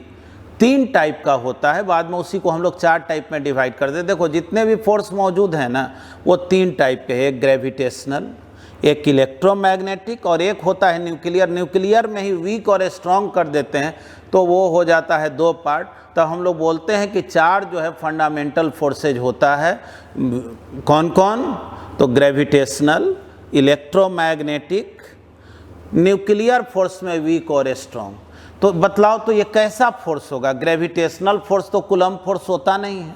3 टाइप का होता है। बाद में उसी को हम लोग 4 टाइप में डिवाइड कर दें। देखो जितने भी फोर्स मौजूद हैं ना, वो 3 टाइप के हैं। एक ग्रेविटेशनल, एक इलेक्ट्रोमैग्नेटिक और एक होता है न्यूक्लियर। न्यूक्लियर में ही वीक और स्ट्रॉन्ग कर देते हैं, तो वो हो जाता है 2 पार्ट। तो हम लोग बोलते हैं कि 4 जो है फंडामेंटल फोर्सेज होता है। कौन कौन? तो ग्रेविटेशनल, इलेक्ट्रोमैग्नेटिक, न्यूक्लियर फोर्स में वीक और स्ट्रॉन्ग। तो बतलाओ तो ये कैसा फोर्स होगा? ग्रेविटेशनल फोर्स तो कूलम्ब फोर्स होता नहीं है,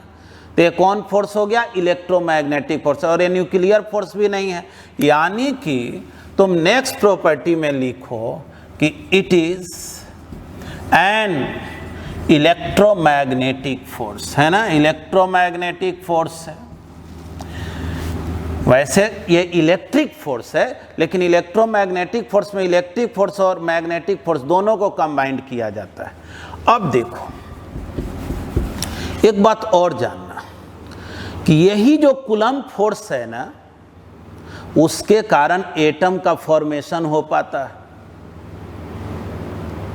तो ये कौन फोर्स हो गया? Electromagnetic force. और ये न्यूक्लियर फोर्स भी नहीं है। यानी कि तुम नेक्स्ट प्रॉपर्टी में लिखो कि it is an electromagnetic force, है ना, इलेक्ट्रोमैग्नेटिक फोर्स है। वैसे ये इलेक्ट्रिक फोर्स है, लेकिन इलेक्ट्रोमैग्नेटिक फोर्स में इलेक्ट्रिक फोर्स और मैग्नेटिक फोर्स दोनों को कंबाइंड किया जाता है। अब देखो एक बात और जानना कि यही जो कूलम्ब फोर्स है ना, उसके कारण एटम का फॉर्मेशन हो पाता है।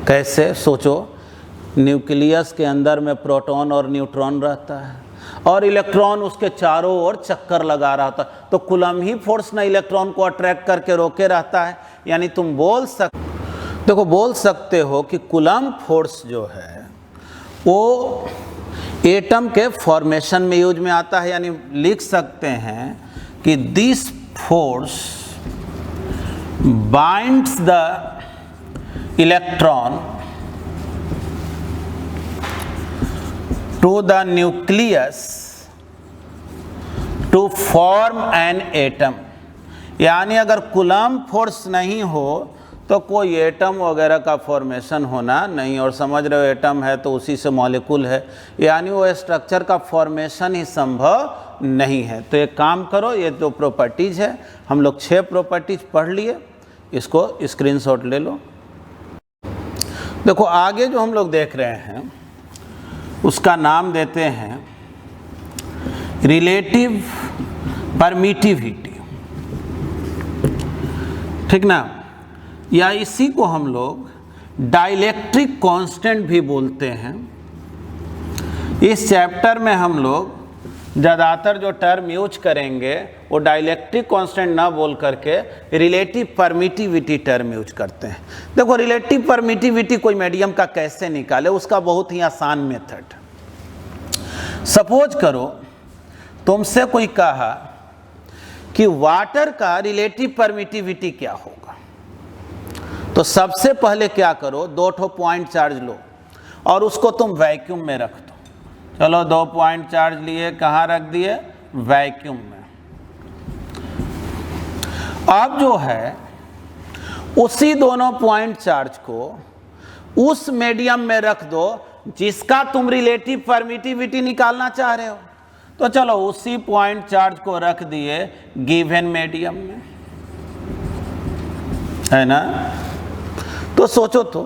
कैसे? सोचो, न्यूक्लियस के अंदर में प्रोटॉन और न्यूट्रॉन रहता है, और इलेक्ट्रॉन उसके चारों ओर चक्कर लगा रहा होता, तो कूलम्ब ही फोर्स ना इलेक्ट्रॉन को अट्रैक्ट करके रोके रहता है। यानी तुम बोल सकते हो कि कूलम्ब फोर्स जो है वो एटम के फॉर्मेशन में यूज में आता है। यानी लिख सकते हैं कि this force binds the electron to the nucleus to form an atom। यानी अगर कूलम्ब फोर्स नहीं हो तो कोई एटम वगैरह का फॉर्मेशन होना नहीं। और समझ रहे हो एटम है तो उसी से मॉलिक्यूल है, यानी वो स्ट्रक्चर का फॉर्मेशन ही संभव नहीं है। तो एक काम करो, ये जो प्रॉपर्टीज है हम लोग 6 प्रॉपर्टीज पढ़ लिए, इसको स्क्रीनशॉट ले लो। देखो आगे जो हम लोग देख रहे हैं उसका नाम देते हैं रिलेटिव परमिटिविटी, ठीक ना, या इसी को हम लोग डाइलेक्ट्रिक कांस्टेंट भी बोलते हैं। इस चैप्टर में हम लोग ज़्यादातर जो टर्म यूज करेंगे वो डाइलेक्ट्रिक कांस्टेंट ना बोल करके रिलेटिव परमिटिविटी टर्म यूज करते हैं। देखो रिलेटिव परमिटिविटी कोई मीडियम का कैसे निकाले, उसका बहुत ही आसान मेथड। सपोज करो तुमसे कोई कहा कि वाटर का रिलेटिव परमिटिविटी क्या होगा, तो सबसे पहले क्या करो, 2 ठो पॉइंट चार्ज लो और उसको तुम वैक्यूम में रख दो। चलो 2 पॉइंट चार्ज लिए, कहाँ रख दिए, वैक्यूम में। अब जो है उसी दोनों पॉइंट चार्ज को उस मीडियम में रख दो जिसका तुम रिलेटिव परमिटिविटी निकालना चाह रहे हो। तो चलो उसी पॉइंट चार्ज को रख दिए गिवन मीडियम में, है ना। तो सोचो तो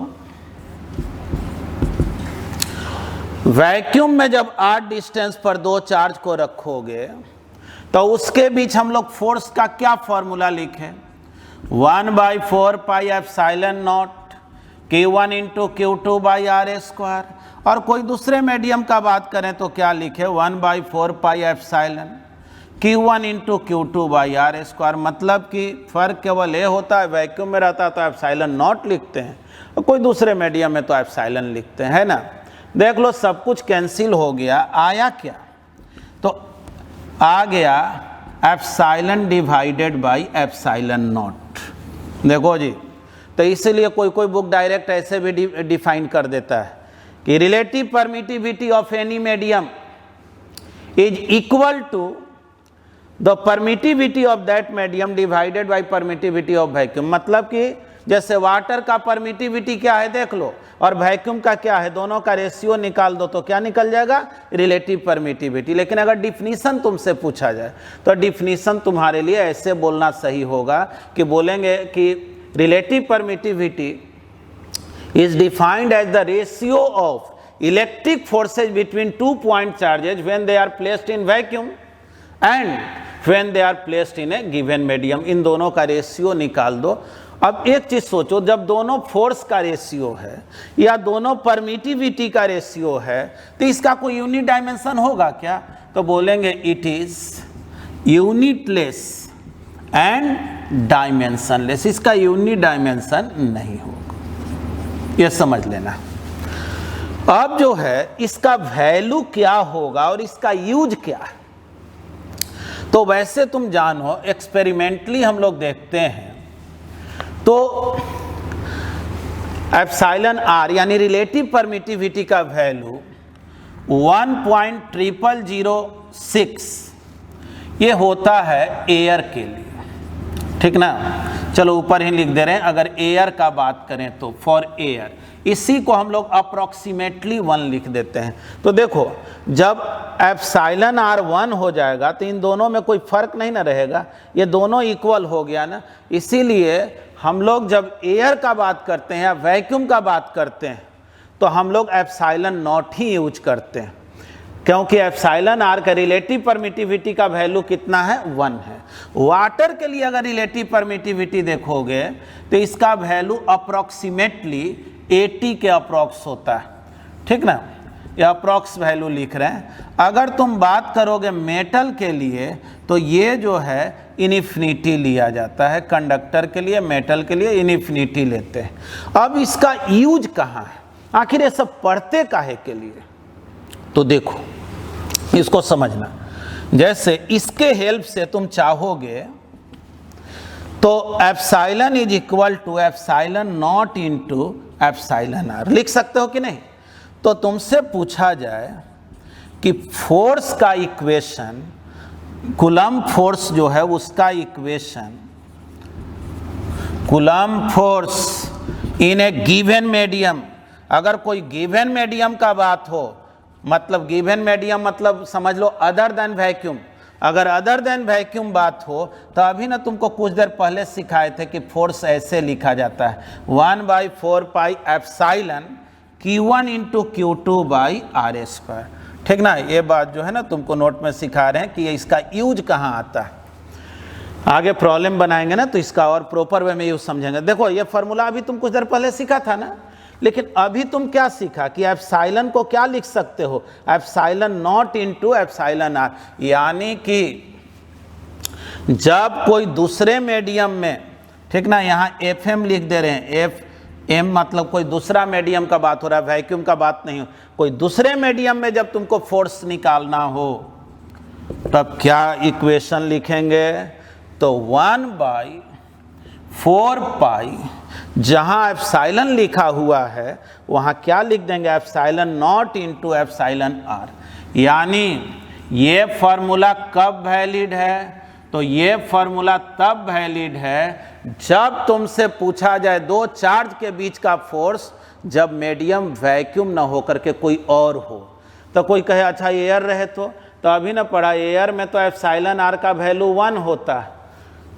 वैक्यूम में जब r डिस्टेंस पर 2 चार्ज को रखोगे तो उसके बीच हम लोग फोर्स का क्या फॉर्मूला लिखें, 1/4 pi epsilon naught Q1 into Q2 by R square. और कोई दूसरे मीडियम का बात करें तो क्या लिखे, 1/4 pi epsilon Q1 into Q2 by R square. मतलब कि फर्क केवल ये होता है, वैक्यूम में रहता है तो एप्सिलॉन नॉट लिखते हैं और कोई दूसरे मीडियम में तो एप्सिलॉन लिखते हैं, है ना। देख लो सब कुछ कैंसिल हो गया, आया क्या, तो आ गया epsilon divided by epsilon not. देखो जी, तो इसीलिए कोई बुक डायरेक्ट ऐसे भी डिफाइन कर देता है कि relative permittivity of any medium is equal to the permittivity of that medium divided by permittivity of vacuum. मतलब कि जैसे वाटर का परमिटिविटी क्या है देख लो, और वैक्यूम का क्या है, दोनों का रेशियो निकाल दो तो क्या निकल जाएगा, रिलेटिव परमिटिविटी। लेकिन अगर डिफिनीशन तुमसे पूछा जाए तो डिफिनीशन तुम्हारे लिए ऐसे बोलना सही होगा कि बोलेंगे कि relative permittivity is defined as the ratio of electric forces between 2 point charges when they are placed in vacuum and when they are placed in a given medium। इन दोनों का रेशियो निकाल दो। अब एक चीज सोचो, जब दोनों फोर्स का रेशियो है या दोनों परमिटिविटी का रेशियो है तो इसका कोई यूनिट डायमेंशन होगा क्या, तो बोलेंगे it is unitless and dimensionless. इसका यूनिट डायमेंशन नहीं होगा, ये समझ लेना। अब जो है इसका वैल्यू क्या होगा और इसका यूज क्या है, तो वैसे तुम जानो एक्सपेरिमेंटली हम लोग देखते हैं तो एप्सिलॉन आर यानी रिलेटिव परमिटिविटी का वैल्यू 1.0006 ये होता है एयर के लिए, ठीक ना। चलो ऊपर ही लिख दे रहे हैं, अगर एयर का बात करें तो फॉर एयर, इसी को हम लोग अप्रॉक्सीमेटली 1 लिख देते हैं। तो देखो जब एप्सिलॉन आर 1 हो जाएगा तो इन दोनों में कोई फर्क नहीं ना रहेगा, ये दोनों इक्वल हो गया ना। इसीलिए हम लोग जब एयर का बात करते हैं या वैक्यूम का बात करते हैं तो हम लोग एप्सिलॉन नॉट ही यूज करते हैं, क्योंकि एप्सिलॉन आर का रिलेटिव परमिटिविटी का वैल्यू कितना है, 1 है। वाटर के लिए अगर रिलेटिव परमिटिविटी देखोगे तो इसका वैल्यू अप्रॉक्सीमेटली 80 के अप्रॉक्स होता है, ठीक ना। ये अप्रॉक्स वैल्यू लिख रहे हैं। अगर तुम बात करोगे मेटल के लिए तो ये जो है इन्फिनिटी लिया जाता है, कंडक्टर के लिए, मेटल के लिए इन्फिनिटी लेते हैं। अब इसका यूज कहाँ है, आखिर ये सब पढ़ते काहे के लिए? तो देखो इसको समझना, जैसे इसके हेल्प से तुम चाहोगे तो epsilon is equal to epsilon naught into epsilon R लिख सकते हो कि नहीं? तो तुमसे पूछा जाए कि फोर्स का इक्वेशन, कूलम्ब फोर्स जो है उसका equation, coulomb force in A given medium, अगर कोई गिवन मीडियम का बात हो, मतलब गिवन मीडियम मतलब समझ लो अदर देन वैक्यूम, अगर अदर देन वैक्यूम बात हो तो अभी ना तुमको कुछ देर पहले सिखाए थे कि फोर्स ऐसे लिखा जाता है 1/4 pi epsilon Q1 into Q2 by R square. ठीक ना, ये बात जो है ना तुमको नोट में सिखा रहे हैं कि ये इसका यूज कहाँ आता है। आगे प्रॉब्लम बनाएंगे ना तो इसका और प्रॉपर वे में यूज समझेंगे। देखो ये फार्मूला अभी तुम कुछ देर पहले सीखा था ना, लेकिन अभी तुम क्या सीखा कि एप्सिलॉन को क्या लिख सकते हो, epsilon naught into epsilon R, यानी कि जब कोई दूसरे मीडियम में, ठीक ना, यहाँ FM लिख दे रहे हैं, FM मतलब कोई दूसरा मीडियम का बात हो रहा है, वैक्यूम का बात नहीं हो, कोई दूसरे मीडियम में जब तुमको फोर्स निकालना हो तब क्या इक्वेशन लिखेंगे? तो 1/4 पाई, जहाँ एप्सिलॉन लिखा हुआ है वहाँ क्या लिख देंगे, epsilon naught into epsilon R. यानी ये फार्मूला कब वैलिड है? तो ये फार्मूला तब वैलिड है जब तुमसे पूछा जाए दो चार्ज के बीच का फोर्स जब मीडियम वैक्यूम ना होकर के कोई और हो। तो कोई कहे अच्छा एयर रहे तो अभी ना पढ़ा, एयर में तो एप्सिलॉन आर का वैल्यू 1 होता है,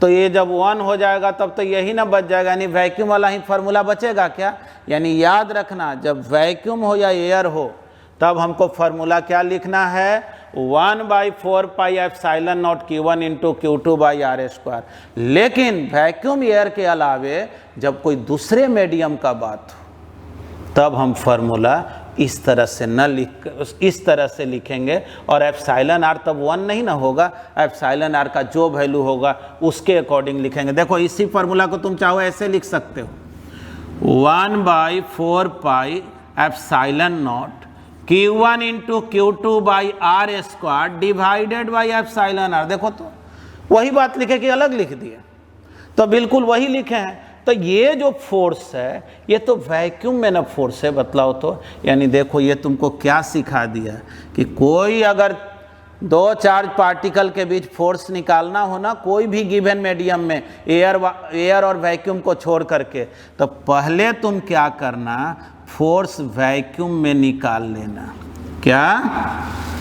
तो ये जब 1 हो जाएगा तब तो यही ना बच जाएगा, यानी वैक्यूम वाला ही फार्मूला बचेगा क्या? यानी याद रखना, जब वैक्यूम हो या एयर हो तब हमको फार्मूला क्या लिखना है, 1/4 pi epsilon naught Q1 into Q2 by R square. लेकिन वैक्यूम एयर के अलावे जब कोई दूसरे मीडियम का बात हो तब हम फार्मूला इस तरह से न लिख, इस तरह से लिखेंगे, और एप्सिलॉन आर तब 1 नहीं ना होगा, एप्सिलॉन आर का जो वैल्यू होगा उसके अकॉर्डिंग लिखेंगे। देखो इसी फार्मूला को तुम चाहो ऐसे लिख सकते हो, 1/4 pi epsilon naught Q1 into Q2 by R square divided by epsilon R. देखो तो वही बात लिखे कि अलग लिख दिया, तो बिल्कुल वही लिखे हैं। तो ये जो फोर्स है ये तो वैक्यूम में ना फोर्स है, बतलाओ तो। यानी देखो ये तुमको क्या सिखा दिया कि कोई अगर दो चार्ज पार्टिकल के बीच फोर्स निकालना हो ना, कोई भी गिवन मीडियम में, एयर और वैक्यूम को छोड़ करके, तो पहले तुम क्या करना, फोर्स वैक्यूम में निकाल लेना। क्या?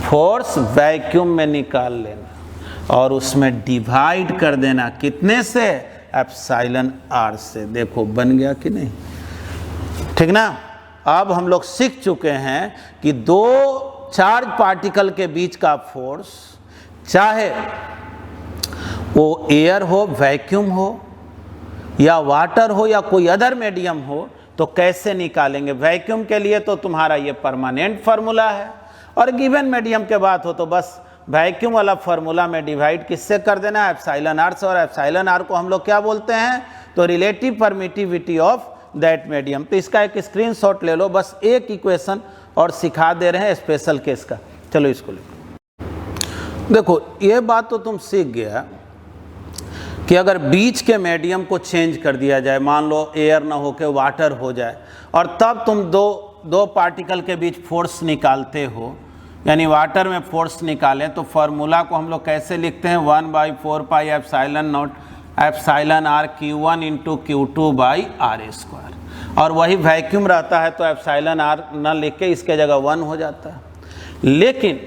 फोर्स वैक्यूम में निकाल लेना और उसमें डिवाइड कर देना कितने से, एप्सिलॉन आर से। देखो बन गया कि नहीं? ठीक ना। अब हम लोग सीख चुके हैं कि दो चार्ज पार्टिकल के बीच का फोर्स, चाहे वो एयर हो, वैक्यूम हो, या वाटर हो, या कोई अदर मीडियम हो, तो कैसे निकालेंगे। वैक्यूम के लिए तो तुम्हारा ये परमानेंट फार्मूला है, और गिवन मीडियम के बात हो तो बस वैक्यूम वाला फार्मूला में डिवाइड किससे कर देना, एप्सिलॉन आर से। और एप्सिलॉन आर को हम लोग क्या बोलते हैं, तो relative permittivity of that medium. तो इसका एक स्क्रीनशॉट ले लो, बस एक इक्वेशन और सिखा दे रहे हैं स्पेशल केस का। चलो इसको लिखो। देखो ये बात तो तुम सीख गया कि अगर बीच के मीडियम को चेंज कर दिया जाए, मान लो एयर ना होके वाटर हो जाए, और तब तुम दो पार्टिकल के बीच फोर्स निकालते हो, यानी वाटर में फोर्स निकालें, तो फार्मूला को हम लोग कैसे लिखते हैं, 1/4 pi epsilon naught epsilon R Q1 into Q2 by R square. और वही वैक्यूम रहता है तो एप्सिलॉन आर न लिख के इसके जगह 1 हो जाता है। लेकिन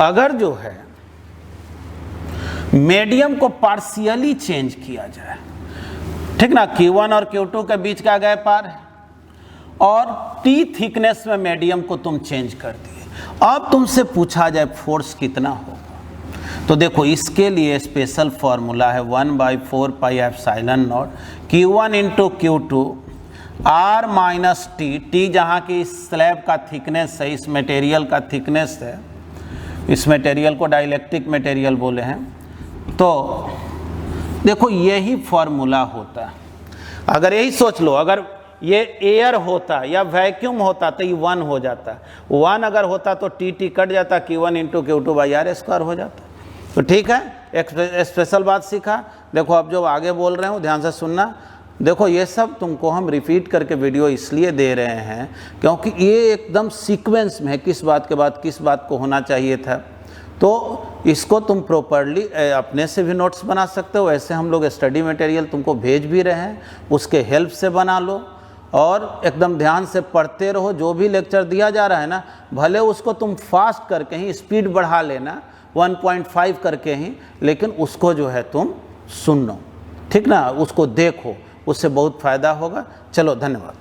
अगर जो है मीडियम को पार्शियली चेंज किया जाए, ठीक ना, Q1 और Q2 के बीच का गैप आर है, और T थिकनेस में मीडियम को तुम चेंज कर दिए, अब तुमसे पूछा जाए फोर्स कितना होगा, तो देखो इसके लिए स्पेशल फार्मूला है 1/4 pi epsilon naught Q1 into Q2 R minus T जहाँ की इस स्लैब का थिकनेस है, इस मटेरियल का थिकनेस है, इस मटेरियल को डाइलेक्ट्रिक मटेरियल बोले हैं। तो देखो यही फॉर्मूला होता है। अगर यही सोच लो, अगर ये एयर होता या वैक्यूम होता तो ये 1 हो जाता, 1 अगर होता तो टी कट जाता, Q1 इंटू Q2/R² हो जाता। तो ठीक है, एक स्पेशल बात सीखा। देखो अब जो आगे बोल रहे हो ध्यान से सुनना। देखो ये सब तुमको हम रिपीट करके वीडियो इसलिए दे रहे हैं क्योंकि ये एकदम सीक्वेंस में है, किस बात के बाद किस बात को होना चाहिए था। तो इसको तुम प्रॉपरली अपने से भी नोट्स बना सकते हो, ऐसे हम लोग स्टडी मटेरियल तुमको भेज भी रहे हैं, उसके हेल्प से बना लो और एकदम ध्यान से पढ़ते रहो। जो भी लेक्चर दिया जा रहा है ना, भले उसको तुम फास्ट करके ही स्पीड बढ़ा लेना 1.5 करके ही, लेकिन उसको जो है तुम सुनो, ठीक ना, उसको देखो, उससे बहुत फ़ायदा होगा। चलो धन्यवाद।